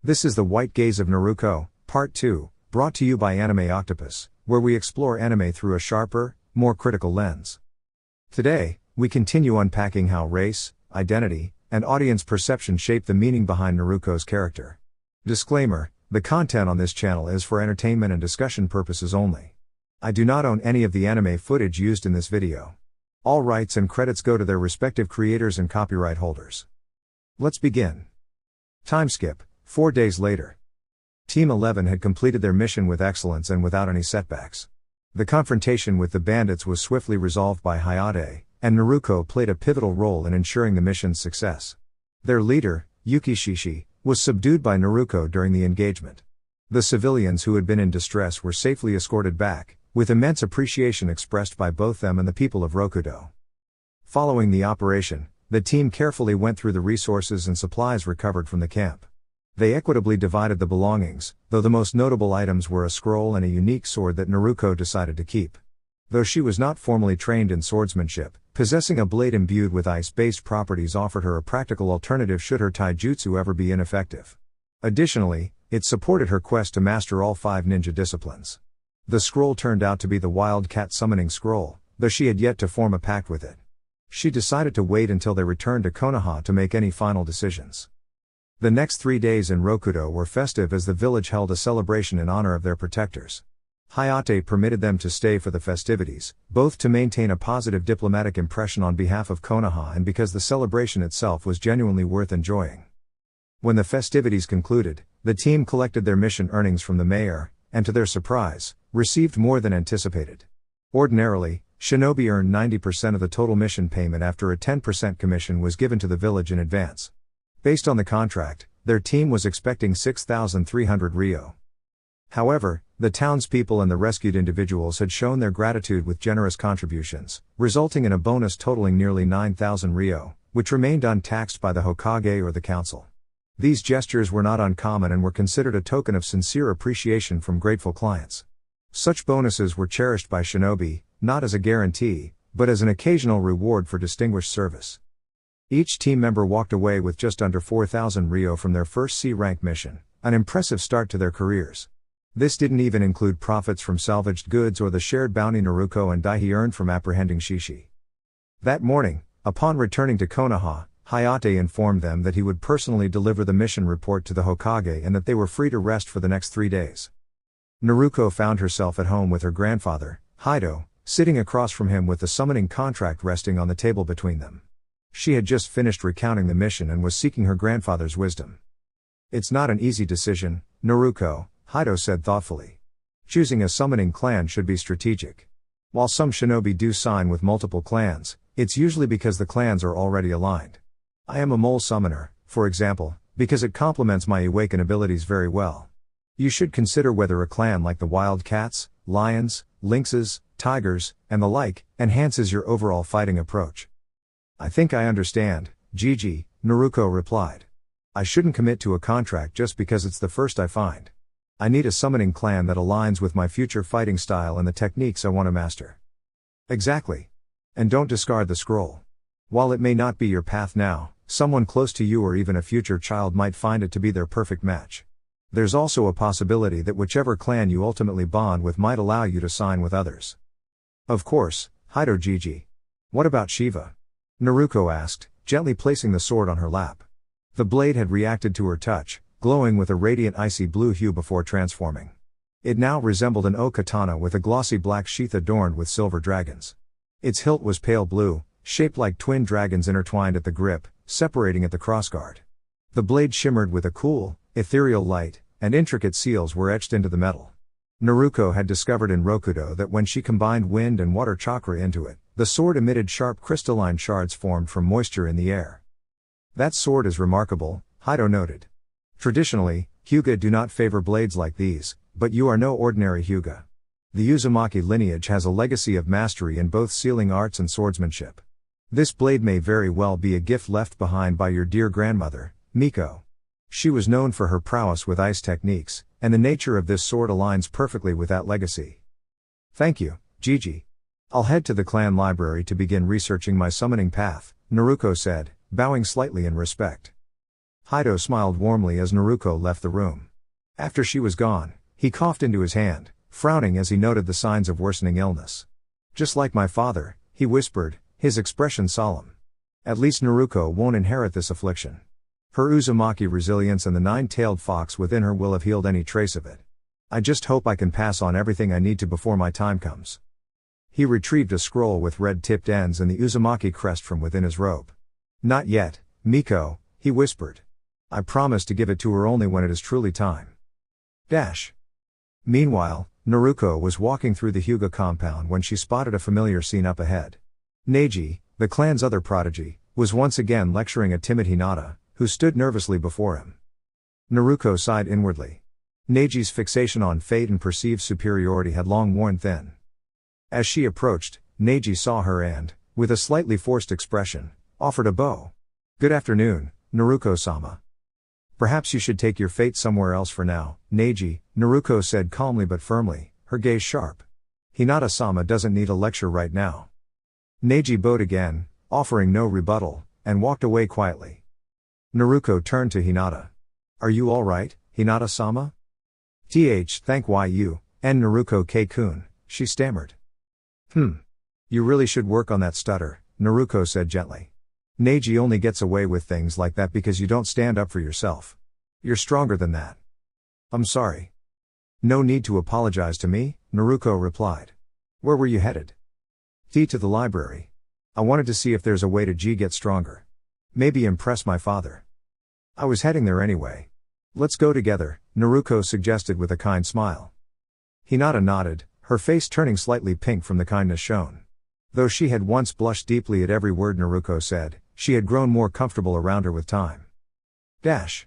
This is the White Gaze of Naruko, Part 2, brought to you by Anime Octopus, where we explore anime through a sharper, more critical lens. Today, we continue unpacking how race, identity, and audience perception shape the meaning behind Naruko's character. Disclaimer: the content on this channel is for entertainment and discussion purposes only. I do not own any of the anime footage used in this video. All rights and credits go to their respective creators and copyright holders. Let's begin. Time skip. 4 days later. Team 11 had completed their mission with excellence and without any setbacks. The confrontation with the bandits was swiftly resolved by Hayate, and Naruko played a pivotal role in ensuring the mission's success. Their leader, Yukishishi, was subdued by Naruko during the engagement. The civilians who had been in distress were safely escorted back, with immense appreciation expressed by both them and the people of Rokudo. Following the operation, the team carefully went through the resources and supplies recovered from the camp. They equitably divided the belongings, though the most notable items were a scroll and a unique sword that Naruko decided to keep. Though she was not formally trained in swordsmanship, possessing a blade imbued with ice-based properties offered her a practical alternative should her taijutsu ever be ineffective. Additionally, it supported her quest to master all 5 ninja disciplines. The scroll turned out to be the Wildcat Summoning Scroll, though she had yet to form a pact with it. She decided to wait until they returned to Konoha to make any final decisions. The next 3 days in Rokudo were festive as the village held a celebration in honor of their protectors. Hayate permitted them to stay for the festivities, both to maintain a positive diplomatic impression on behalf of Konoha and because the celebration itself was genuinely worth enjoying. When the festivities concluded, the team collected their mission earnings from the mayor, and to their surprise, received more than anticipated. Ordinarily, Shinobi earned 90% of the total mission payment after a 10% commission was given to the village in advance. Based on the contract, their team was expecting 6,300 ryo. However, the townspeople and the rescued individuals had shown their gratitude with generous contributions, resulting in a bonus totaling nearly 9,000 ryo, which remained untaxed by the Hokage or the council. These gestures were not uncommon and were considered a token of sincere appreciation from grateful clients. Such bonuses were cherished by Shinobi, not as a guarantee, but as an occasional reward for distinguished service. Each team member walked away with just under 4,000 ryo from their first C-rank mission, an impressive start to their careers. This didn't even include profits from salvaged goods or the shared bounty Naruko and Daihi earned from apprehending Shishi. That morning, upon returning to Konoha, Hayate informed them that he would personally deliver the mission report to the Hokage and that they were free to rest for the next 3 days. Naruko found herself at home with her grandfather, Hido, sitting across from him with the summoning contract resting on the table between them. She had just finished recounting the mission and was seeking her grandfather's wisdom. "It's not an easy decision, Naruko," Hido said thoughtfully. "Choosing a summoning clan should be strategic. While some shinobi do sign with multiple clans, it's usually because the clans are already aligned. I am a mole summoner, for example, because it complements my awaken abilities very well. You should consider whether a clan like the Wildcats, Lions, Lynxes, Tigers, and the like, enhances your overall fighting approach." "I think I understand, Gigi," Naruko replied. "I shouldn't commit to a contract just because it's the first I find. I need a summoning clan that aligns with my future fighting style and the techniques I want to master." "Exactly. And don't discard the scroll. While it may not be your path now, someone close to you or even a future child might find it to be their perfect match. There's also a possibility that whichever clan you ultimately bond with might allow you to sign with others." "Of course, Hido Gigi. What about Shiva?" Naruko asked, gently placing the sword on her lap. The blade had reacted to her touch, glowing with a radiant icy blue hue before transforming. It now resembled an O-katana with a glossy black sheath adorned with silver dragons. Its hilt was pale blue, shaped like twin dragons intertwined at the grip, separating at the crossguard. The blade shimmered with a cool, ethereal light, and intricate seals were etched into the metal. Naruko had discovered in Rokudo that when she combined wind and water chakra into it, the sword emitted sharp crystalline shards formed from moisture in the air. "That sword is remarkable," Hido noted. "Traditionally, Hyuga do not favor blades like these, but you are no ordinary Hyuga. The Uzumaki lineage has a legacy of mastery in both sealing arts and swordsmanship. This blade may very well be a gift left behind by your dear grandmother, Miko. She was known for her prowess with ice techniques, and the nature of this sword aligns perfectly with that legacy." "Thank you, Gigi. I'll head to the clan library to begin researching my summoning path," Naruko said, bowing slightly in respect. Haido smiled warmly as Naruko left the room. After she was gone, he coughed into his hand, frowning as he noted the signs of worsening illness. Just like my father, he whispered, his expression solemn. At least Naruko won't inherit this affliction. Her Uzumaki resilience and the nine-tailed fox within her will have healed any trace of it. I just hope I can pass on everything I need to before my time comes. He retrieved a scroll with red-tipped ends and the Uzumaki crest from within his robe. Not yet, Miko, he whispered. I promise to give it to her only when it is truly time. Meanwhile, Naruko was walking through the Hyuga compound when she spotted a familiar scene up ahead. Neji, the clan's other prodigy, was once again lecturing a timid Hinata, who stood nervously before him. Naruko sighed inwardly. Neji's fixation on fate and perceived superiority had long worn thin. As she approached, Neji saw her and, with a slightly forced expression, offered a bow. Good afternoon, Naruko-sama. Perhaps you should take your fate somewhere else for now, Neji, Naruko said calmly but firmly, her gaze sharp. Hinata-sama doesn't need a lecture right now. Neji bowed again, offering no rebuttal, and walked away quietly. Naruko turned to Hinata. Are you alright, Hinata-sama? Thank you, and Naruko K-kun, she stammered. You really should work on that stutter, Naruko said gently. Neji only gets away with things like that because you don't stand up for yourself. You're stronger than that. I'm sorry. No need to apologize to me, Naruko replied. Where were you headed? To the library. I wanted to see if there's a way to get stronger. Maybe impress my father. I was heading there anyway. Let's go together, Naruko suggested with a kind smile. Hinata nodded, her face turning slightly pink from the kindness shown. Though she had once blushed deeply at every word Naruko said, she had grown more comfortable around her with time. The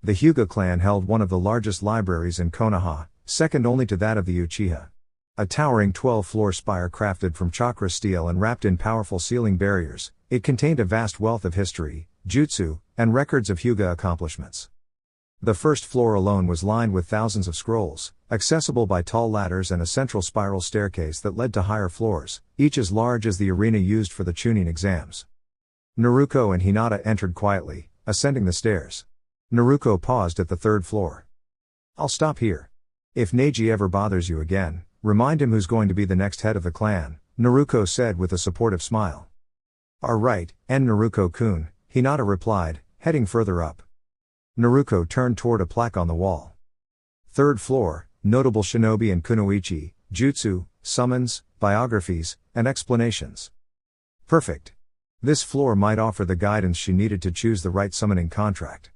Hyuga clan held one of the largest libraries in Konoha, second only to that of the Uchiha. A towering 12-floor spire crafted from chakra steel and wrapped in powerful ceiling barriers, it contained a vast wealth of history, jutsu, and records of Hyuga accomplishments. The first floor alone was lined with thousands of scrolls, accessible by tall ladders and a central spiral staircase that led to higher floors, each as large as the arena used for the Chunin exams. Naruko and Hinata entered quietly, ascending the stairs. Naruko paused at the third floor. I'll stop here. If Neji ever bothers you again, remind him who's going to be the next head of the clan, Naruko said with a supportive smile. Right, and Naruko-kun, Hinata replied, heading further up. Naruko turned toward a plaque on the wall. Third floor, notable shinobi and kunoichi, jutsu, summons, biographies, and explanations. Perfect. This floor might offer the guidance she needed to choose the right summoning contract.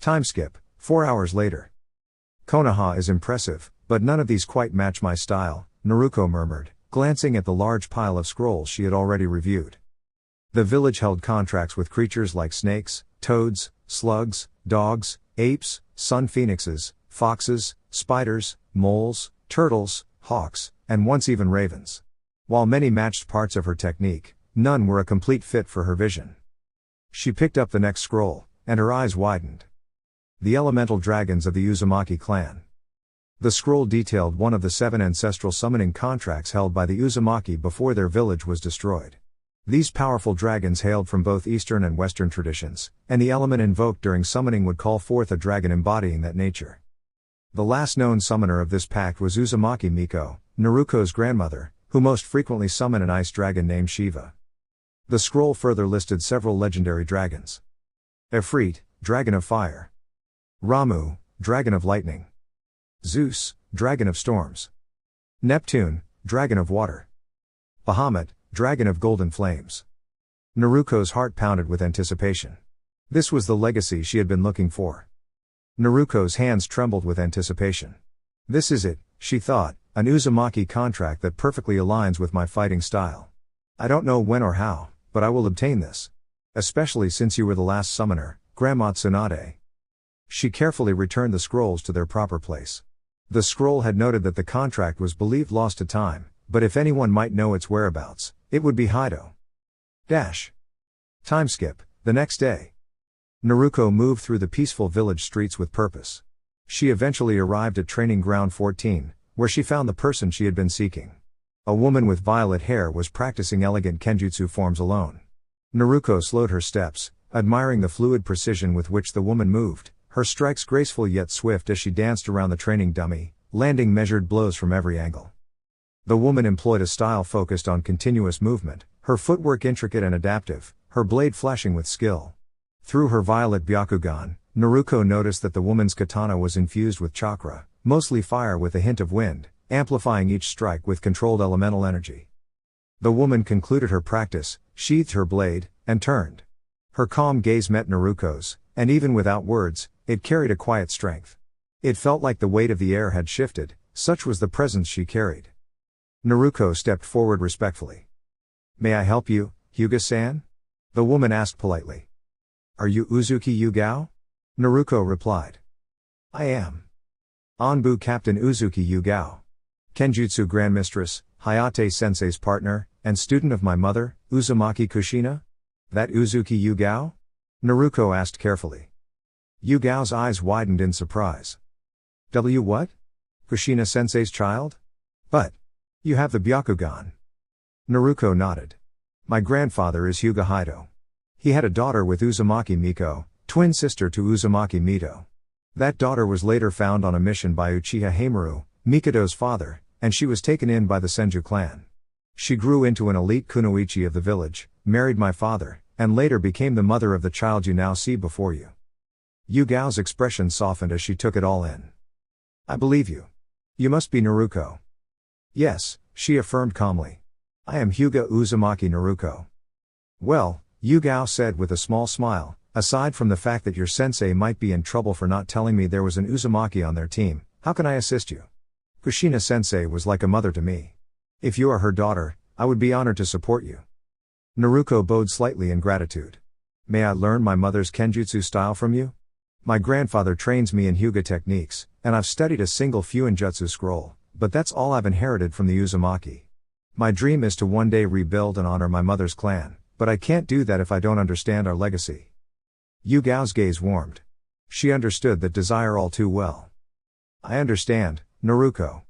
Time skip, 4 hours later. Konoha is impressive, but none of these quite match my style, Naruko murmured, glancing at the large pile of scrolls she had already reviewed. The village held contracts with creatures like snakes, toads, slugs, dogs, apes, sun phoenixes, foxes, spiders, moles, turtles, hawks, and once even ravens. While many matched parts of her technique, none were a complete fit for her vision. She picked up the next scroll, and her eyes widened. The elemental dragons of the Uzumaki clan. The scroll detailed one of the 7 ancestral summoning contracts held by the Uzumaki before their village was destroyed. These powerful dragons hailed from both Eastern and Western traditions, and the element invoked during summoning would call forth a dragon embodying that nature. The last known summoner of this pact was Uzumaki Miko, Naruko's grandmother, who most frequently summoned an ice dragon named Shiva. The scroll further listed several legendary dragons. Ifrit, dragon of fire. Ramu, dragon of lightning. Zeus, dragon of storms. Neptune, dragon of water. Bahamut, dragon of golden flames. Naruko's heart pounded with anticipation. This was the legacy she had been looking for. Naruko's hands trembled with anticipation. This is it, she thought, an Uzumaki contract that perfectly aligns with my fighting style. I don't know when or how, but I will obtain this. Especially since you were the last summoner, Grandma Tsunade. She carefully returned the scrolls to their proper place. The scroll had noted that the contract was believed lost to time, but if anyone might know its whereabouts, it would be Haido. Time skip, the next day. Naruko moved through the peaceful village streets with purpose. She eventually arrived at Training Ground 14, where she found the person she had been seeking. A woman with violet hair was practicing elegant kenjutsu forms alone. Naruko slowed her steps, admiring the fluid precision with which the woman moved, her strikes graceful yet swift as she danced around the training dummy, landing measured blows from every angle. The woman employed a style focused on continuous movement, her footwork intricate and adaptive, her blade flashing with skill. Through her violet Byakugan, Naruko noticed that the woman's katana was infused with chakra, mostly fire with a hint of wind, amplifying each strike with controlled elemental energy. The woman concluded her practice, sheathed her blade, and turned. Her calm gaze met Naruko's, and even without words, it carried a quiet strength. It felt like the weight of the air had shifted, such was the presence she carried. Naruko stepped forward respectfully. "May I help you, Hyuga-san?" the woman asked politely. "Are you Uzuki Yugao?" Naruko replied. "I am. Anbu Captain Uzuki Yugao. Kenjutsu Grandmistress, Hayate-sensei's partner, and student of my mother, Uzumaki Kushina? That Uzuki Yugao?" Naruko asked carefully. Yugao's eyes widened in surprise. What? Kushina-sensei's child? But you have the Byakugan." Naruko nodded. "My grandfather is Hyuga Haido. He had a daughter with Uzumaki Miko, twin sister to Uzumaki Mito. That daughter was later found on a mission by Uchiha Heimaru, Mikado's father, and she was taken in by the Senju clan. She grew into an elite kunoichi of the village, married my father, and later became the mother of the child you now see before you." Yugao's expression softened as she took it all in. "I believe you. You must be Naruko." "Yes," she affirmed calmly. "I am Hyuga Uzumaki Naruko." "Well," Yugao said with a small smile, "aside from the fact that your sensei might be in trouble for not telling me there was an Uzumaki on their team, how can I assist you? Kushina-sensei was like a mother to me. If you are her daughter, I would be honored to support you." Naruko bowed slightly in gratitude. "May I learn my mother's kenjutsu style from you? My grandfather trains me in Hyuga techniques, and I've studied a single Fuinjutsu scroll, but that's all I've inherited from the Uzumaki. My dream is to one day rebuild and honor my mother's clan, but I can't do that if I don't understand our legacy." Yugao's gaze warmed. She understood that desire all too well. "I understand, Naruko.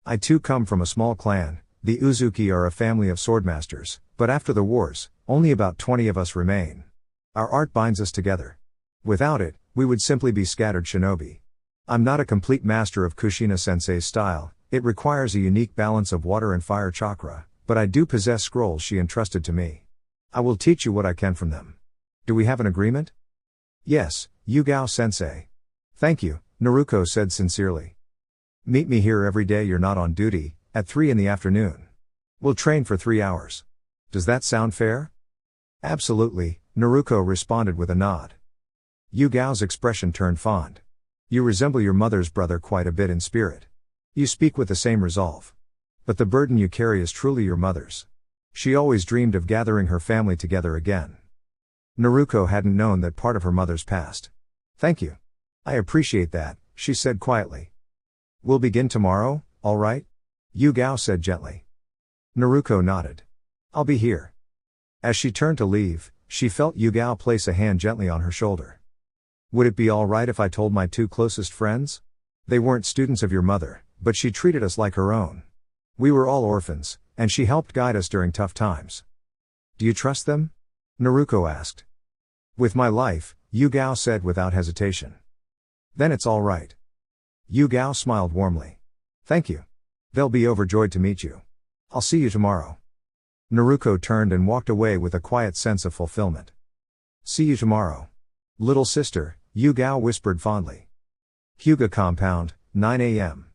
I too come from a small clan. The Uzuki are a family of swordmasters, but after the wars, only about 20 of us remain. Our art binds us together. Without it, we would simply be scattered shinobi. I'm not a complete master of Kushina-sensei's style, it requires a unique balance of water and fire chakra, but I do possess scrolls she entrusted to me. I will teach you what I can from them. Do we have an agreement?" "Yes, Yugao-sensei." "Thank you," Naruko said sincerely. "Meet me here every day you're not on duty, at 3 in the afternoon. We'll train for 3 hours. Does that sound fair?" "Absolutely," Naruko responded with a nod. Yugao's expression turned fond. "You resemble your mother's brother quite a bit in spirit. You speak with the same resolve. But the burden you carry is truly your mother's. She always dreamed of gathering her family together again." Naruko hadn't known that part of her mother's past. "Thank you. I appreciate that," she said quietly. "We'll begin tomorrow, all right?" Yugao said gently. Naruko nodded. "I'll be here." As she turned to leave, she felt Yugao place a hand gently on her shoulder. "Would it be all right if I told my 2 closest friends? They weren't students of your mother, but she treated us like her own. We were all orphans, and she helped guide us during tough times." "Do you trust them?" Naruko asked. "With my life," Yugao said without hesitation. "Then it's all right." Yugao smiled warmly. "Thank you. They'll be overjoyed to meet you. I'll see you tomorrow." Naruko turned and walked away with a quiet sense of fulfillment. "See you tomorrow, little sister," Yugao whispered fondly. Hyuga Compound, 9 a.m.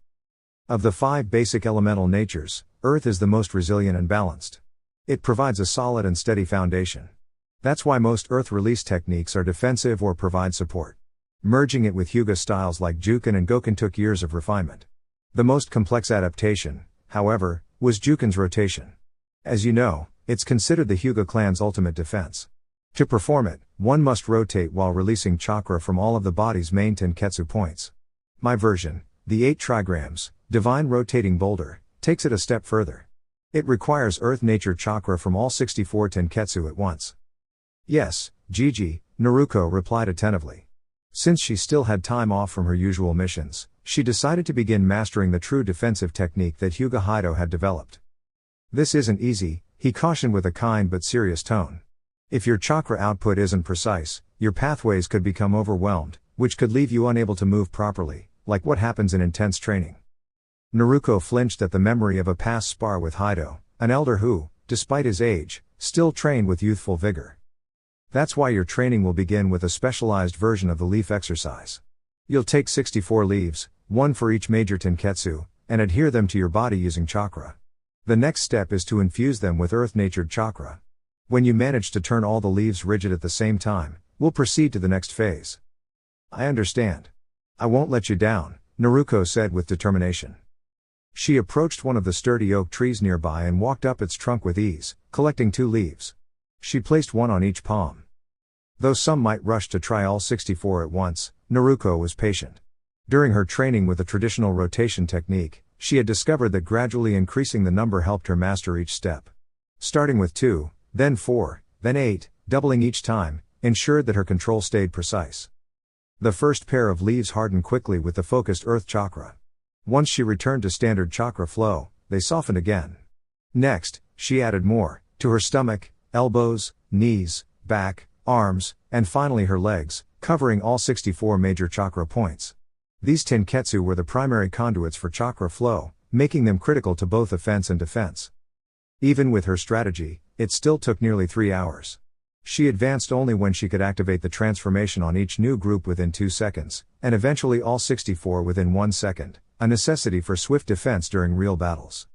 Of the 5 basic elemental natures, Earth is the most resilient and balanced. It provides a solid and steady foundation. That's why most Earth release techniques are defensive or provide support. Merging it with Hyuga styles like Juken and Goken took years of refinement. The most complex adaptation, however, was Juken's rotation. As you know, it's considered the Hyuga clan's ultimate defense. To perform it, one must rotate while releasing chakra from all of the body's main tenketsu points. My version, the 8 trigrams, Divine Rotating Boulder, takes it a step further. It requires Earth Nature chakra from all 64 tenketsu at once. "Yes, Gigi," Naruko replied attentively. Since she still had time off from her usual missions, she decided to begin mastering the true defensive technique that Hyuga Haido had developed. "This isn't easy," he cautioned with a kind but serious tone. If your chakra output isn't precise, your pathways could become overwhelmed, which could leave you unable to move properly, like what happens in intense training. Naruko flinched at the memory of a past spar with Haido, an elder who, despite his age, still trained with youthful vigor. That's why your training will begin with a specialized version of the leaf exercise. You'll take 64 leaves, one for each major tenketsu, and adhere them to your body using chakra. The next step is to infuse them with earth-natured chakra. When you manage to turn all the leaves rigid at the same time, we'll proceed to the next phase. I understand. I won't let you down, Naruko said with determination. She approached one of the sturdy oak trees nearby and walked up its trunk with ease, collecting 2 leaves. She placed one on each palm. Though some might rush to try all 64 at once, Naruko was patient. During her training with the traditional rotation technique, she had discovered that gradually increasing the number helped her master each step. Starting with 2, then 4, then 8, doubling each time, ensured that her control stayed precise. The first pair of leaves hardened quickly with the focused earth chakra. Once she returned to standard chakra flow, they softened again. Next, she added more, to her stomach, elbows, knees, back, arms, and finally her legs, covering all 64 major chakra points. These tenketsu were the primary conduits for chakra flow, making them critical to both offense and defense. Even with her strategy, it still took nearly 3 hours. She advanced only when she could activate the transformation on each new group within 2 seconds, and eventually all 64 within 1 second, a necessity for swift defense during real battles.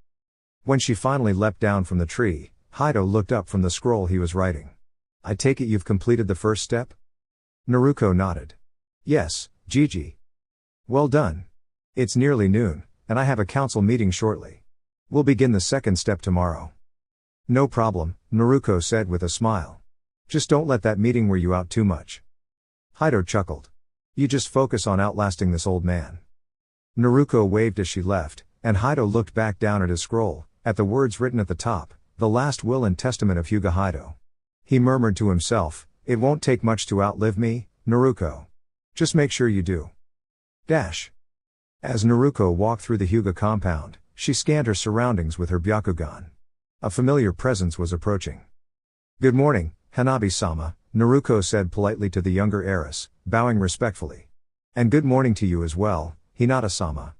When she finally leapt down from the tree, Haido looked up from the scroll he was writing. I take it you've completed the first step? Naruko nodded. Yes, Gigi. Well done. It's nearly noon, and I have a council meeting shortly. We'll begin the second step tomorrow. No problem, Naruko said with a smile. Just don't let that meeting wear you out too much. Haido chuckled. You just focus on outlasting this old man. Naruko waved as she left, and Haido looked back down at his scroll, at the words written at the top, the last will and testament of Hyuga Haido. He murmured to himself, it won't take much to outlive me, Naruko. Just make sure you do. As Naruko walked through the Hyuga compound, she scanned her surroundings with her Byakugan. A familiar presence was approaching. Good morning, Hanabi-sama, Naruko said politely to the younger heiress, bowing respectfully. And good morning to you as well, Hinata-sama.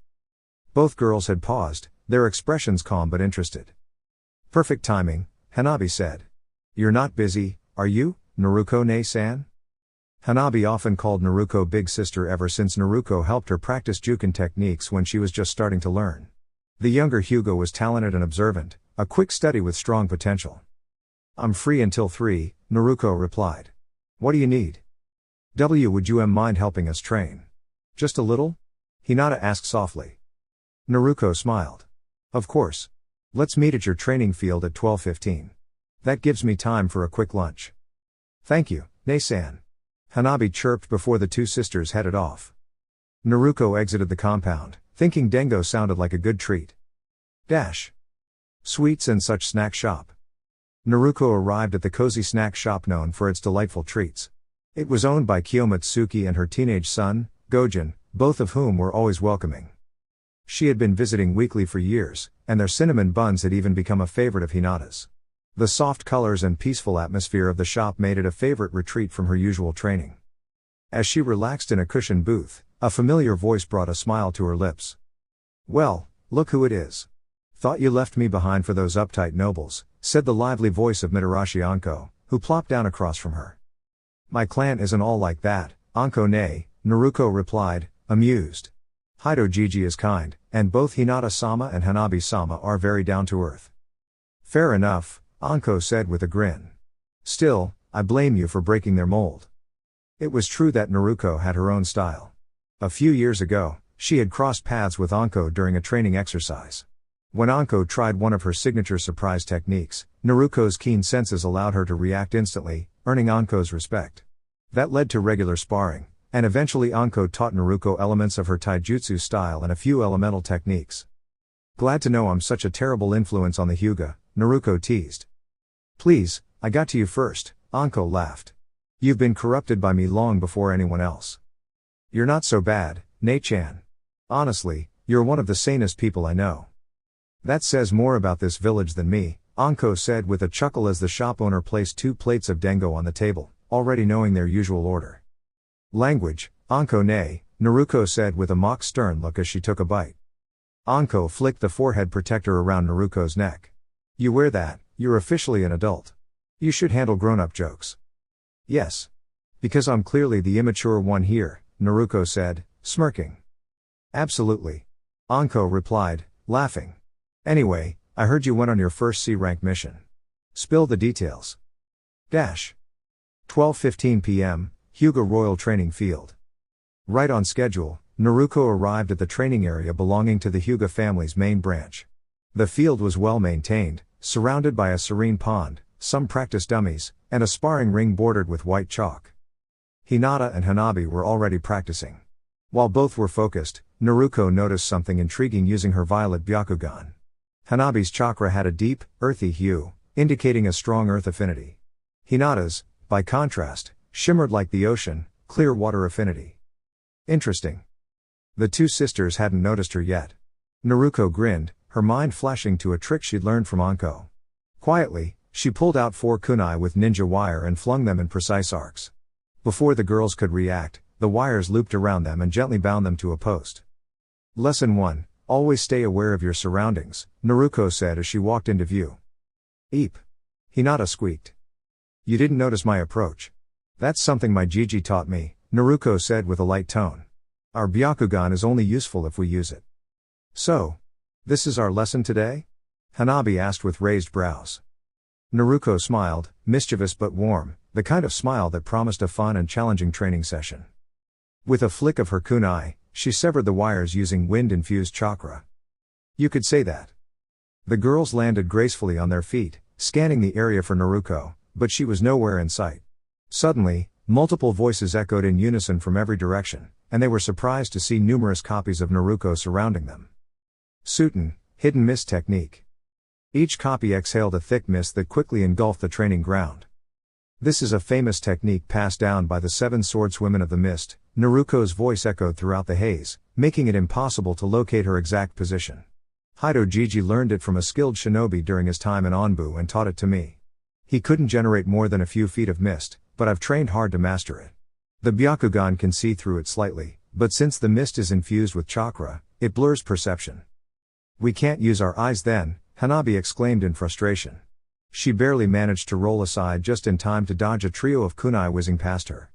Both girls had paused, their expressions calm but interested. Perfect timing, Hanabi said. You're not busy, are you, Naruko-ne-san? Hanabi often called Naruko big sister ever since Naruko helped her practice Juken techniques when she was just starting to learn. The younger Hyuga was talented and observant, a quick study with strong potential. I'm free until 3, Naruko replied. What do you need? Would you mind helping us train? Just a little? Hinata asked softly. Naruko smiled. Of course. Let's meet at your training field at 12:15. That gives me time for a quick lunch. Thank you, Ne-san. Hanabi chirped before the two sisters headed off. Naruko exited the compound, thinking Dengo sounded like a good treat. Sweets and such snack shop. Naruko arrived at the cozy snack shop known for its delightful treats. It was owned by Kiyomitsuki and her teenage son, Gojin, both of whom were always welcoming. She had been visiting weekly for years, and their cinnamon buns had even become a favorite of Hinata's. The soft colors and peaceful atmosphere of the shop made it a favorite retreat from her usual training. As she relaxed in a cushioned booth, a familiar voice brought a smile to her lips. Well, look who it is. Thought you left me behind for those uptight nobles, said the lively voice of Mitarashi Anko, who plopped down across from her. My clan isn't all like that, Anko-ne, Naruko replied, amused. Haido Gigi is kind, and both Hinata-sama and Hanabi-sama are very down-to-earth. Fair enough, Anko said with a grin. Still, I blame you for breaking their mold. It was true that Naruko had her own style. A few years ago, she had crossed paths with Anko during a training exercise. When Anko tried one of her signature surprise techniques, Naruko's keen senses allowed her to react instantly, earning Anko's respect. That led to regular sparring, and eventually Anko taught Naruko elements of her taijutsu style and a few elemental techniques. Glad to know I'm such a terrible influence on the Hyuga, Naruko teased. Please, I got to you first, Anko laughed. You've been corrupted by me long before anyone else. You're not so bad, Ne-chan. Honestly, you're one of the sanest people I know. That says more about this village than me, Anko said with a chuckle as the shop owner placed 2 plates of dengo on the table, already knowing their usual order. Language, Anko nay, Naruko said with a mock stern look as she took a bite. Anko flicked the forehead protector around Naruko's neck. You wear that, you're officially an adult. You should handle grown-up jokes. Yes. Because I'm clearly the immature one here, Naruko said, smirking. Absolutely. Anko replied, laughing. Anyway, I heard you went on your first C-rank mission. Spill the details. 12:15 p.m., Hyuga Royal Training Field. Right on schedule, Naruko arrived at the training area belonging to the Hyuga family's main branch. The field was well maintained, surrounded by a serene pond, some practice dummies, and a sparring ring bordered with white chalk. Hinata and Hanabi were already practicing. While both were focused, Naruko noticed something intriguing using her violet Byakugan. Hanabi's chakra had a deep, earthy hue, indicating a strong earth affinity. Hinata's, by contrast, shimmered like the ocean, clear water affinity. Interesting. The two sisters hadn't noticed her yet. Naruko grinned, her mind flashing to a trick she'd learned from Anko. Quietly, she pulled out 4 kunai with ninja wire and flung them in precise arcs. Before the girls could react, the wires looped around them and gently bound them to a post. Lesson 1, always stay aware of your surroundings, Naruko said as she walked into view. Eep. Hinata squeaked. You didn't notice my approach. That's something my Gigi taught me, Naruko said with a light tone. Our Byakugan is only useful if we use it. So, this is our lesson today? Hanabi asked with raised brows. Naruko smiled, mischievous but warm, the kind of smile that promised a fun and challenging training session. With a flick of her kunai, she severed the wires using wind-infused chakra. You could say that. The girls landed gracefully on their feet, scanning the area for Naruko, but she was nowhere in sight. Suddenly, multiple voices echoed in unison from every direction, and they were surprised to see numerous copies of Naruko surrounding them. Sutin, hidden mist technique. Each copy exhaled a thick mist that quickly engulfed the training ground. This is a famous technique passed down by the 7 swordswomen of the mist, Naruko's voice echoed throughout the haze, making it impossible to locate her exact position. Hido Gigi learned it from a skilled shinobi during his time in Onbu and taught it to me. He couldn't generate more than a few feet of mist, but I've trained hard to master it. The Byakugan can see through it slightly, but since the mist is infused with chakra, it blurs perception. We can't use our eyes then, Hanabi exclaimed in frustration. She barely managed to roll aside just in time to dodge a trio of kunai whizzing past her.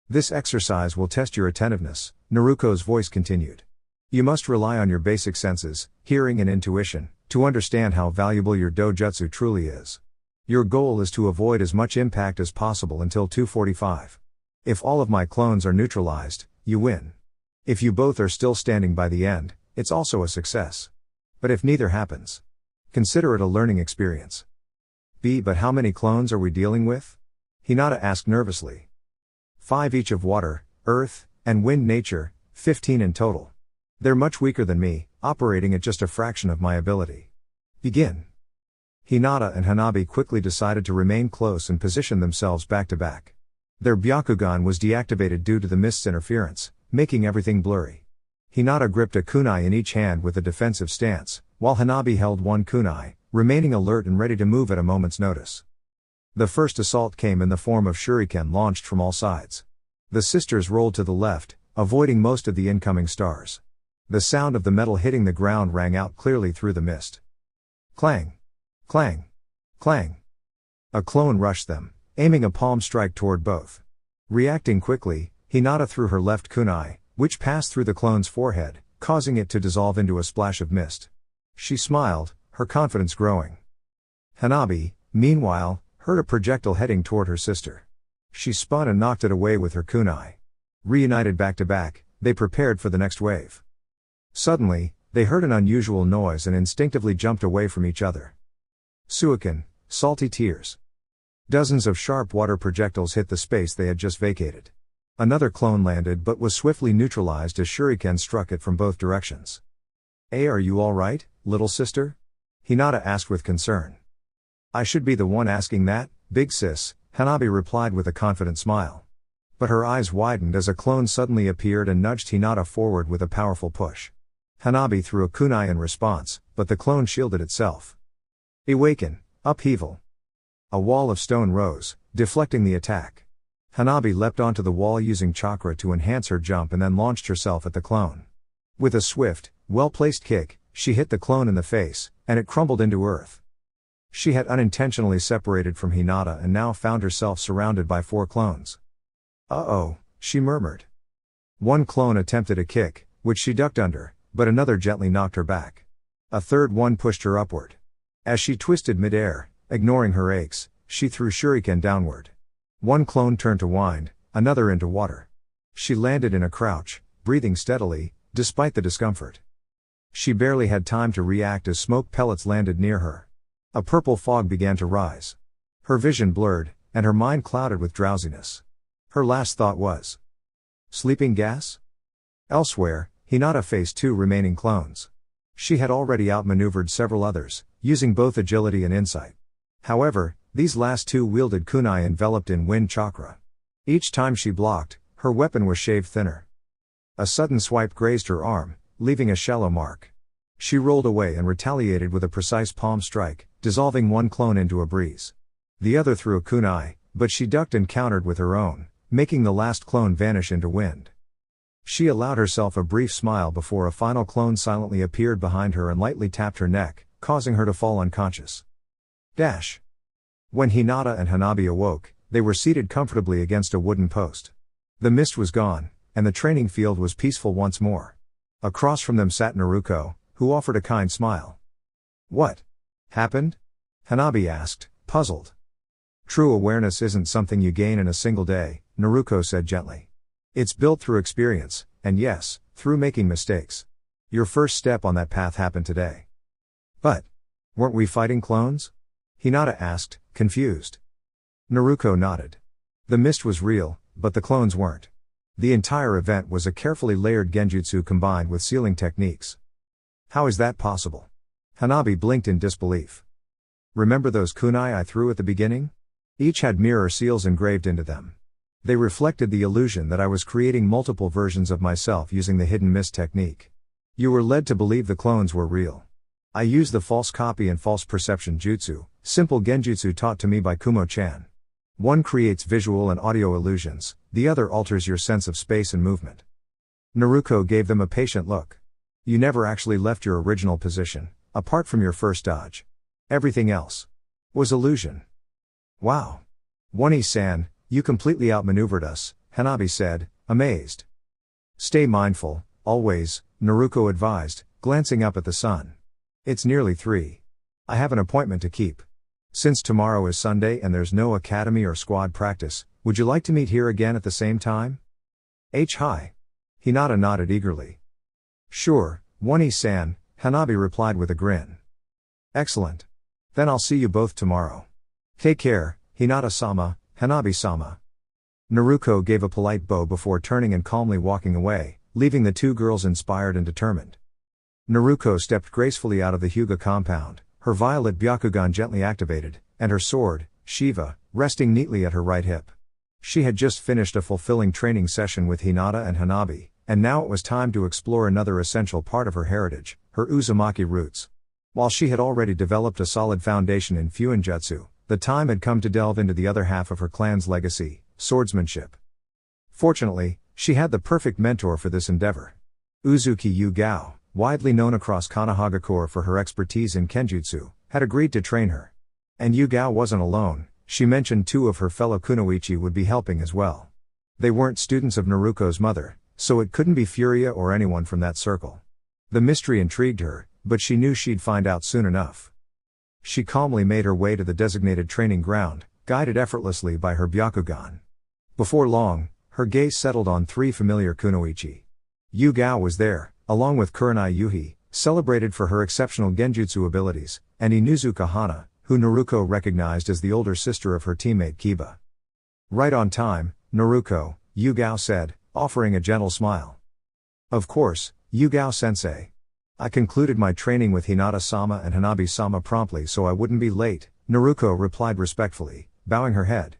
This exercise will test your attentiveness, Naruko's voice continued. You must rely on your basic senses, hearing and intuition, to understand how valuable your dojutsu truly is. Your goal is to avoid as much impact as possible until 2:45. If all of my clones are neutralized, you win. If you both are still standing by the end, it's also a success. But if neither happens, consider it a learning experience. But how many clones are we dealing with? Hinata asked nervously. 5 each of water, earth, and wind nature, 15 in total. They're much weaker than me, operating at just a fraction of my ability. Begin. Hinata and Hanabi quickly decided to remain close and position themselves back to back. Their Byakugan was deactivated due to the mist's interference, making everything blurry. Hinata gripped a kunai in each hand with a defensive stance, while Hanabi held 1 kunai, remaining alert and ready to move at a moment's notice. The first assault came in the form of shuriken launched from all sides. The sisters rolled to the left, avoiding most of the incoming stars. The sound of the metal hitting the ground rang out clearly through the mist. Clang! Clang! Clang! A clone rushed them, aiming a palm strike toward both. Reacting quickly, Hinata threw her left kunai, which passed through the clone's forehead, causing it to dissolve into a splash of mist. She smiled, her confidence growing. Hanabi, meanwhile, heard a projectile heading toward her sister. She spun and knocked it away with her kunai. Reunited back to back, they prepared for the next wave. Suddenly, they heard an unusual noise and instinctively jumped away from each other. Suiken, salty tears. Dozens of sharp water projectiles hit the space they had just vacated. Another clone landed but was swiftly neutralized as shuriken struck it from both directions. Hey, are you all right, little sister? Hinata asked with concern. I should be the one asking that, big sis, Hanabi replied with a confident smile. But her eyes widened as a clone suddenly appeared and nudged Hinata forward with a powerful push. Hanabi threw a kunai in response, but the clone shielded itself. Awaken, Upheaval. A wall of stone rose, deflecting the attack. Hanabi leapt onto the wall using chakra to enhance her jump and then launched herself at the clone. With a swift, well-placed kick, she hit the clone in the face, and it crumbled into earth. She had unintentionally separated from Hinata and now found herself surrounded by 4 clones. "Uh-oh," she murmured. One clone attempted a kick, which she ducked under, but another gently knocked her back. A third one pushed her upward. As she twisted mid-air, ignoring her aches, she threw shuriken downward. One clone turned to wind, another into water. She landed in a crouch, breathing steadily, despite the discomfort. She barely had time to react as smoke pellets landed near her. A purple fog began to rise. Her vision blurred, and her mind clouded with drowsiness. Her last thought was, sleeping gas? Elsewhere, Hinata faced 2 remaining clones. She had already outmaneuvered several others, using both agility and insight. However, these last 2 wielded kunai enveloped in wind chakra. Each time she blocked, her weapon was shaved thinner. A sudden swipe grazed her arm, leaving a shallow mark. She rolled away and retaliated with a precise palm strike, dissolving one clone into a breeze. The other threw a kunai, but she ducked and countered with her own, making the last clone vanish into wind. She allowed herself a brief smile before a final clone silently appeared behind her and lightly tapped her neck, causing her to fall unconscious. Dash. When Hinata and Hanabi awoke, they were seated comfortably against a wooden post. The mist was gone, and the training field was peaceful once more. Across from them sat Naruko, who offered a kind smile. "What happened?" Hanabi asked, puzzled. "True awareness isn't something you gain in a single day," Naruko said gently. "It's built through experience, and yes, through making mistakes. Your first step on that path happened today." "But weren't we fighting clones?" Hinata asked, confused. Naruko nodded. The mist was real, but the clones weren't. The entire event was a carefully layered genjutsu combined with sealing techniques. "How is that possible?" Hanabi blinked in disbelief. "Remember those kunai I threw at the beginning? Each had mirror seals engraved into them. They reflected the illusion that I was creating multiple versions of myself using the hidden mist technique. You were led to believe the clones were real. I used the false copy and false perception jutsu, simple genjutsu taught to me by Kumo-chan. One creates visual and audio illusions, the other alters your sense of space and movement." Naruko gave them a patient look. "You never actually left your original position, apart from your first dodge. Everything else was illusion." "Wow. Wani-san, you completely outmaneuvered us," Hanabi said, amazed. "Stay mindful, always," Naruko advised, glancing up at the sun. "It's nearly 3. I have an appointment to keep. Since tomorrow is Sunday and there's no academy or squad practice, would you like to meet here again at the same time?" Hi. Hinata nodded eagerly. "Sure, Wani-san," Hanabi replied with a grin. "Excellent. Then I'll see you both tomorrow. Take care, Hinata-sama, Hanabi-sama." Naruko gave a polite bow before turning and calmly walking away, leaving the 2 girls inspired and determined. Naruko stepped gracefully out of the Hyuga compound, her violet Byakugan gently activated, and her sword, Shiva, resting neatly at her right hip. She had just finished a fulfilling training session with Hinata and Hanabi, and now it was time to explore another essential part of her heritage, her Uzumaki roots. While she had already developed a solid foundation in Fuinjutsu, the time had come to delve into the other half of her clan's legacy, swordsmanship. Fortunately, she had the perfect mentor for this endeavor. Uzuki Yu-Gao, widely known across Konohagakure for her expertise in kenjutsu, had agreed to train her. And Yu-Gao wasn't alone, she mentioned 2 of her fellow kunoichi would be helping as well. They weren't students of Naruko's mother, so it couldn't be Furia or anyone from that circle. The mystery intrigued her, but she knew she'd find out soon enough. She calmly made her way to the designated training ground, guided effortlessly by her Byakugan. Before long, her gaze settled on 3 familiar kunoichi. Yu-Gao was there, along with Kurenai Yuhi, celebrated for her exceptional genjutsu abilities, and Inuzuka Hana, who Naruko recognized as the older sister of her teammate Kiba. "Right on time, Naruko," Yu-Gao said, offering a gentle smile. "Of course, Yu-Gao-sensei. I concluded my training with Hinata-sama and Hanabi-sama promptly so I wouldn't be late," Naruko replied respectfully, bowing her head.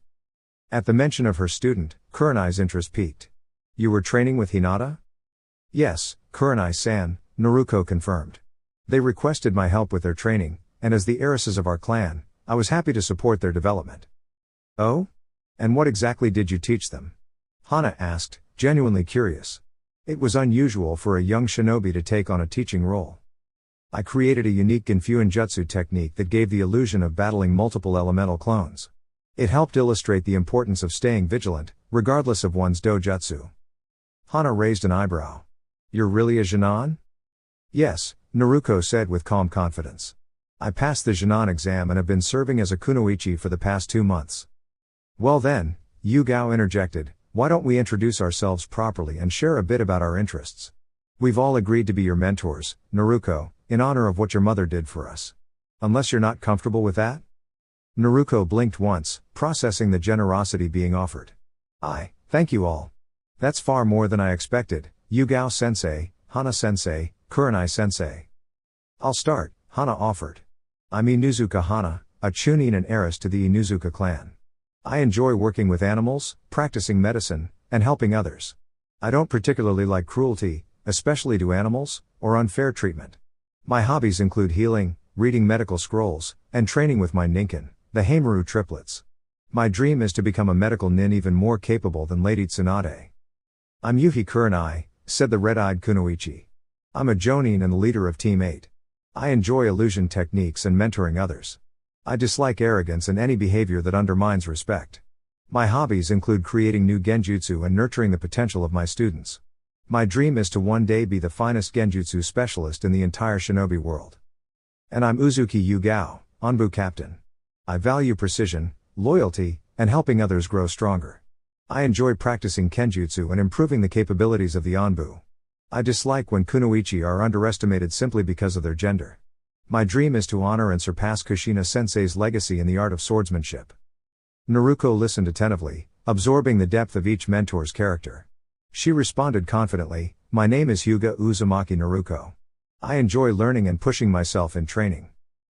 At the mention of her student, Kurenai's interest piqued. "You were training with Hinata?" "Yes, Kurenai-san," Naruko confirmed. "They requested my help with their training, and as the heiresses of our clan, I was happy to support their development. Oh? And what exactly did you teach them? Hana asked, genuinely curious. It was unusual for a young shinobi to take on a teaching role. I created a unique Genfuin Jutsu technique that gave the illusion of battling multiple elemental clones. It helped illustrate the importance of staying vigilant, regardless of one's dojutsu. Hana raised an eyebrow. You're really a Jinan? Yes, Naruko said with calm confidence. I passed the Jinan exam and have been serving as a kunoichi for the past 2 months. Well then, Yugao interjected, why don't we introduce ourselves properly and share a bit about our interests? We've all agreed to be your mentors, Naruko, in honor of what your mother did for us. Unless you're not comfortable with that? Naruko blinked once, processing the generosity being offered. Thank you all. That's far more than I expected, Yugao-sensei, Hana-sensei, Kurenai-sensei. I'll start, Hana offered. I'm Inuzuka Hana, a Chunin and heiress to the Inuzuka clan. I enjoy working with animals, practicing medicine, and helping others. I don't particularly like cruelty, especially to animals, or unfair treatment. My hobbies include healing, reading medical scrolls, and training with my ninkin, the Heimaru triplets. My dream is to become a medical nin even more capable than Lady Tsunade. I'm Yuhi Kurenai, said the red-eyed kunoichi. I'm a jonin and the leader of Team 8. I enjoy illusion techniques and mentoring others. I dislike arrogance and any behavior that undermines respect. My hobbies include creating new genjutsu and nurturing the potential of my students. My dream is to one day be the finest genjutsu specialist in the entire shinobi world. And I'm Uzuki Yugao, Anbu captain. I value precision, loyalty, and helping others grow stronger. I enjoy practicing kenjutsu and improving the capabilities of the Anbu. I dislike when kunoichi are underestimated simply because of their gender. My dream is to honor and surpass Kushina Sensei's legacy in the art of swordsmanship. Naruko listened attentively, absorbing the depth of each mentor's character. She responded confidently, my name is Hyuga Uzumaki Naruko. I enjoy learning and pushing myself in training.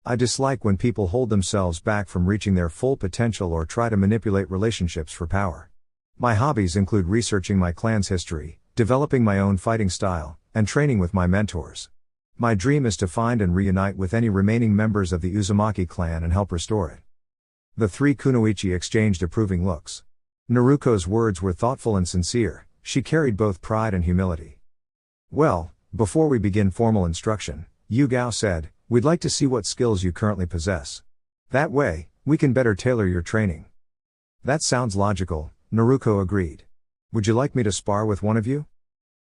I dislike when people hold themselves back from reaching their full potential or try to manipulate relationships for power. My hobbies include researching my clan's history, developing my own fighting style, and training with my mentors. My dream is to find and reunite with any remaining members of the Uzumaki clan and help restore it. The 3 kunoichi exchanged approving looks. Naruko's words were thoughtful and sincere, she carried both pride and humility. Well, before we begin formal instruction, Yugao said, we'd like to see what skills you currently possess. That way, we can better tailor your training. That sounds logical, Naruko agreed. Would you like me to spar with one of you?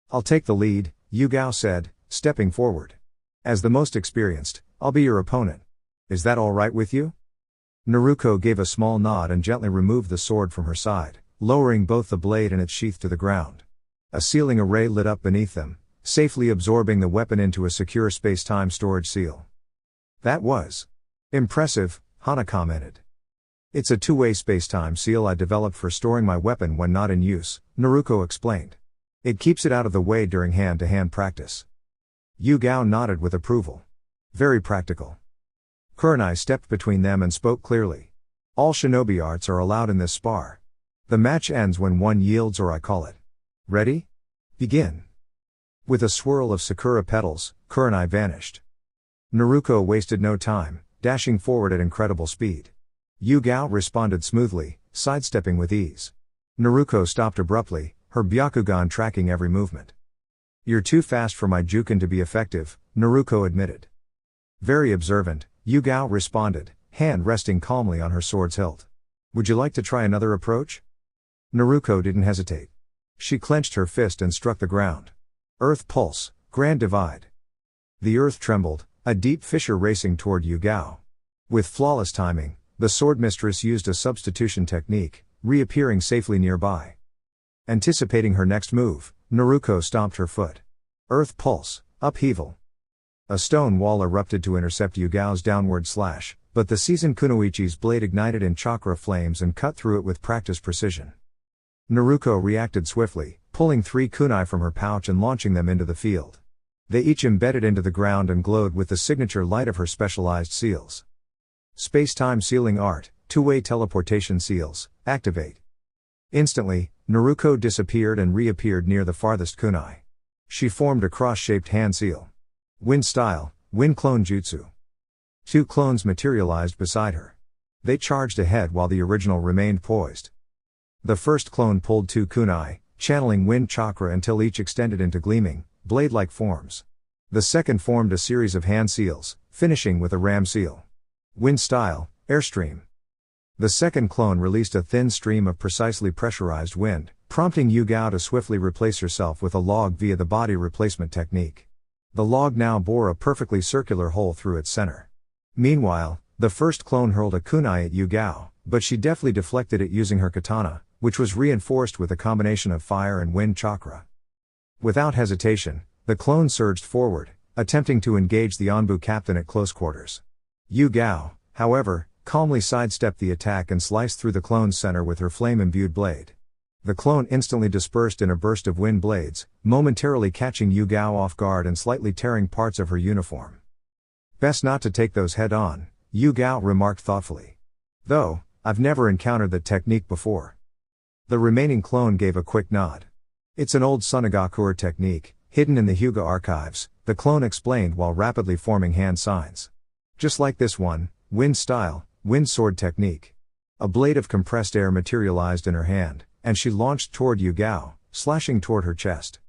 I'll take the lead, Yugao said, stepping forward. As the most experienced, I'll be your opponent. Is that all right with you? Naruko gave a small nod and gently removed the sword from her side, lowering both the blade and its sheath to the ground. A sealing array lit up beneath them, safely absorbing the weapon into a secure space-time storage seal. That was impressive, Hana commented. It's a two-way space-time seal I developed for storing my weapon when not in use, Naruko explained. It keeps it out of the way during hand-to-hand practice. Yugao nodded with approval. Very practical. Kurenai stepped between them and spoke clearly. All shinobi arts are allowed in this spar. The match ends when one yields or I call it. Ready? Begin. With a swirl of sakura petals, Kurenai vanished. Naruko wasted no time, dashing forward at incredible speed. Yugao responded smoothly, sidestepping with ease. Naruko stopped abruptly, her Byakugan tracking every movement. You're too fast for my Juken to be effective, Naruko admitted. Very observant, Yugao responded, hand resting calmly on her sword's hilt. Would you like to try another approach? Naruko didn't hesitate. She clenched her fist and struck the ground. Earth pulse, grand divide. The earth trembled, a deep fissure racing toward Yugao. With flawless timing, the swordmistress used a substitution technique, reappearing safely nearby. Anticipating her next move, Naruko stomped her foot. Earth pulse, upheaval. A stone wall erupted to intercept Yugao's downward slash, but the seasoned kunoichi's blade ignited in chakra flames and cut through it with practiced precision. Naruko reacted swiftly, pulling 3 kunai from her pouch and launching them into the field. They each embedded into the ground and glowed with the signature light of her specialized seals. Space-time sealing art, two-way teleportation seals, activate. Instantly, Naruko disappeared and reappeared near the farthest kunai. She formed a cross-shaped hand seal. Wind style, wind clone jutsu. 2 clones materialized beside her. They charged ahead while the original remained poised. The first clone pulled 2 kunai, channeling wind chakra until each extended into gleaming, blade-like forms. The second formed a series of hand seals, finishing with a ram seal. Wind style, airstream. The second clone released a thin stream of precisely pressurized wind, prompting Yu Gao to swiftly replace herself with a log via the body replacement technique. The log now bore a perfectly circular hole through its center. Meanwhile, the first clone hurled a kunai at Yu Gao, but she deftly deflected it using her katana, which was reinforced with a combination of fire and wind chakra. Without hesitation, the clone surged forward, attempting to engage the Anbu captain at close quarters. Yu Gao, however, calmly sidestepped the attack and sliced through the clone's center with her flame-imbued blade. The clone instantly dispersed in a burst of wind blades, momentarily catching Yu Gao off guard and slightly tearing parts of her uniform. "Best not to take those head on," Yu Gao remarked thoughtfully. "Though, I've never encountered that technique before." The remaining clone gave a quick nod. "It's an old Sunagakure technique, hidden in the Hyuga archives," the clone explained while rapidly forming hand signs. "Just like this one, wind style, wind sword technique." A blade of compressed air materialized in her hand, and she launched toward Yu Gao, slashing toward her chest.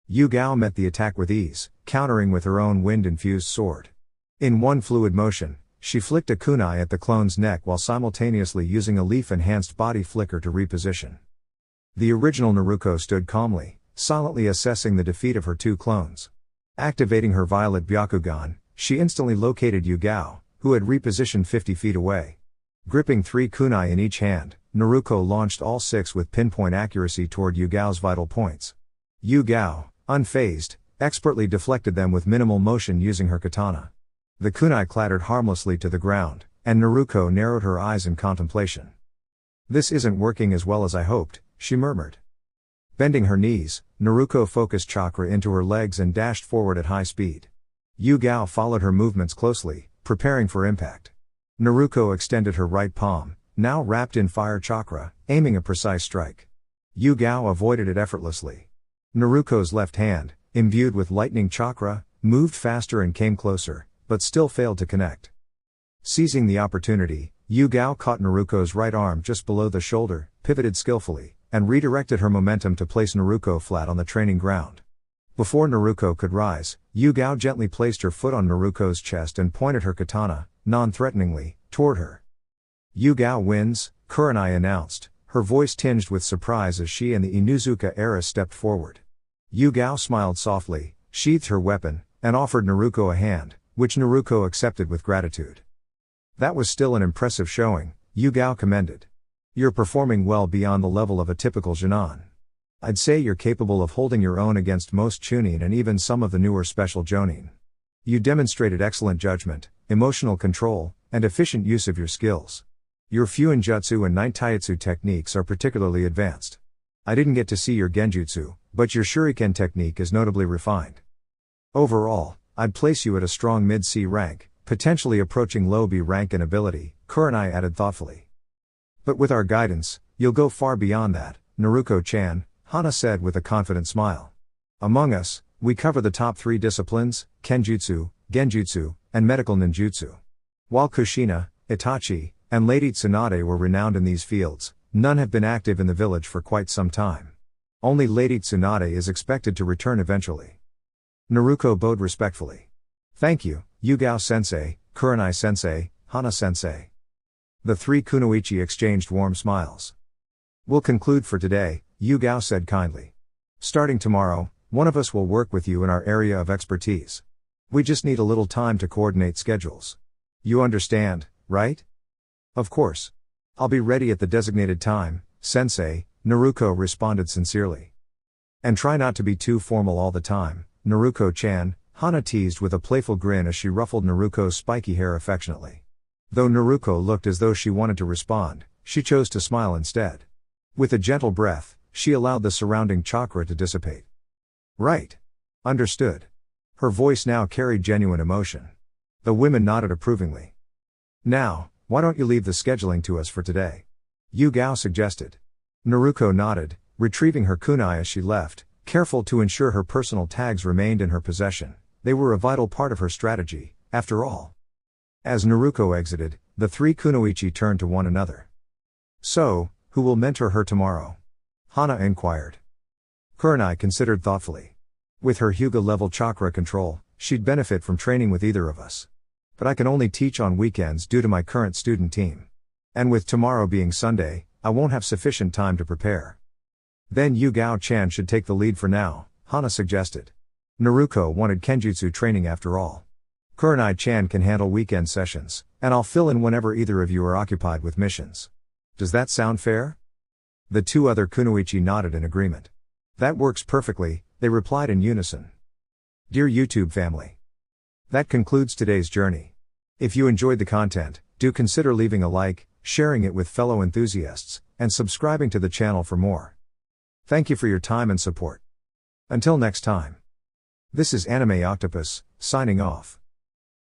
Yu Gao met the attack with ease, countering with her own wind-infused sword. In one fluid motion, she flicked a kunai at the clone's neck while simultaneously using a leaf-enhanced body flicker to reposition. The original Naruko stood calmly, silently assessing the defeat of her 2 clones. Activating her violet Byakugan, she instantly located Yu Gao, who had repositioned 50 feet away. Gripping 3 kunai in each hand, Naruko launched all 6 with pinpoint accuracy toward Yu Gao's vital points. Yu Gao, unfazed, expertly deflected them with minimal motion using her katana. The kunai clattered harmlessly to the ground, and Naruko narrowed her eyes in contemplation. "This isn't working as well as I hoped," she murmured. Bending her knees, Naruko focused chakra into her legs and dashed forward at high speed. Yu Gao followed her movements closely, preparing for impact. Naruko extended her right palm, now wrapped in fire chakra, aiming a precise strike. Yu Gao avoided it effortlessly. Naruko's left hand, imbued with lightning chakra, moved faster and came closer, but still failed to connect. Seizing the opportunity, Yu Gao caught Naruko's right arm just below the shoulder, pivoted skillfully, and redirected her momentum to place Naruko flat on the training ground. Before Naruko could rise, Yu Gao gently placed her foot on Naruko's chest and pointed her katana, non-threateningly, toward her. "Yu Gao wins," Kurenai announced, her voice tinged with surprise as she and the Inuzuka heiress stepped forward. Yu Gao smiled softly, sheathed her weapon, and offered Naruko a hand, which Naruko accepted with gratitude. "That was still an impressive showing," Yu Gao commended. "You're performing well beyond the level of a typical Jonin. I'd say you're capable of holding your own against most Chunin and even some of the newer special Jonin. You demonstrated excellent judgment, emotional control, and efficient use of your skills. Your Fuinjutsu and Nintaijutsu techniques are particularly advanced. I didn't get to see your Genjutsu, but your Shuriken technique is notably refined. Overall, I'd place you at a strong mid-C rank, potentially approaching low B rank in ability," Kurenai added thoughtfully. "But with our guidance, you'll go far beyond that, Naruko-chan," Hana said with a confident smile. "Among us, we cover the top 3 disciplines, Kenjutsu, Genjutsu, and medical ninjutsu. While Kushina, Itachi, and Lady Tsunade were renowned in these fields, none have been active in the village for quite some time. Only Lady Tsunade is expected to return eventually." Naruko bowed respectfully. "Thank you, Yu Gao sensei, Kurenai sensei, Hana sensei." The 3 kunoichi exchanged warm smiles. "We'll conclude for today," Yu Gao said kindly. "Starting tomorrow, one of us will work with you in our area of expertise. We just need a little time to coordinate schedules. You understand, right?" "Of course. I'll be ready at the designated time, sensei," Naruko responded sincerely. "And try not to be too formal all the time, Naruko-chan," Hana teased with a playful grin as she ruffled Naruko's spiky hair affectionately. Though Naruko looked as though she wanted to respond, she chose to smile instead. With a gentle breath, she allowed the surrounding chakra to dissipate. "Right. Understood." Her voice now carried genuine emotion. The women nodded approvingly. "Now, why don't you leave the scheduling to us for today?" Yu Gao suggested. Naruko nodded, retrieving her kunai as she left, careful to ensure her personal tags remained in her possession. They were a vital part of her strategy, after all. As Naruko exited, the three kunoichi turned to one another. So, who will mentor her tomorrow? Hana inquired. Kurenai considered thoughtfully. With her Hyuga-level chakra control, she'd benefit from training with either of us. But I can only teach on weekends due to my current student team. And with tomorrow being Sunday, I won't have sufficient time to prepare. Then Yu Gao-chan should take the lead for now, Hana suggested. Naruko wanted Kenjutsu training after all. Kurenai-chan can handle weekend sessions, and I'll fill in whenever either of you are occupied with missions. Does that sound fair? The two other kunoichi nodded in agreement. That works perfectly, they replied in unison. Dear YouTube family. That concludes today's journey. If you enjoyed the content, do consider leaving a like, sharing it with fellow enthusiasts, and subscribing to the channel for more. Thank you for your time and support. Until next time. This is Anime Octopus, signing off.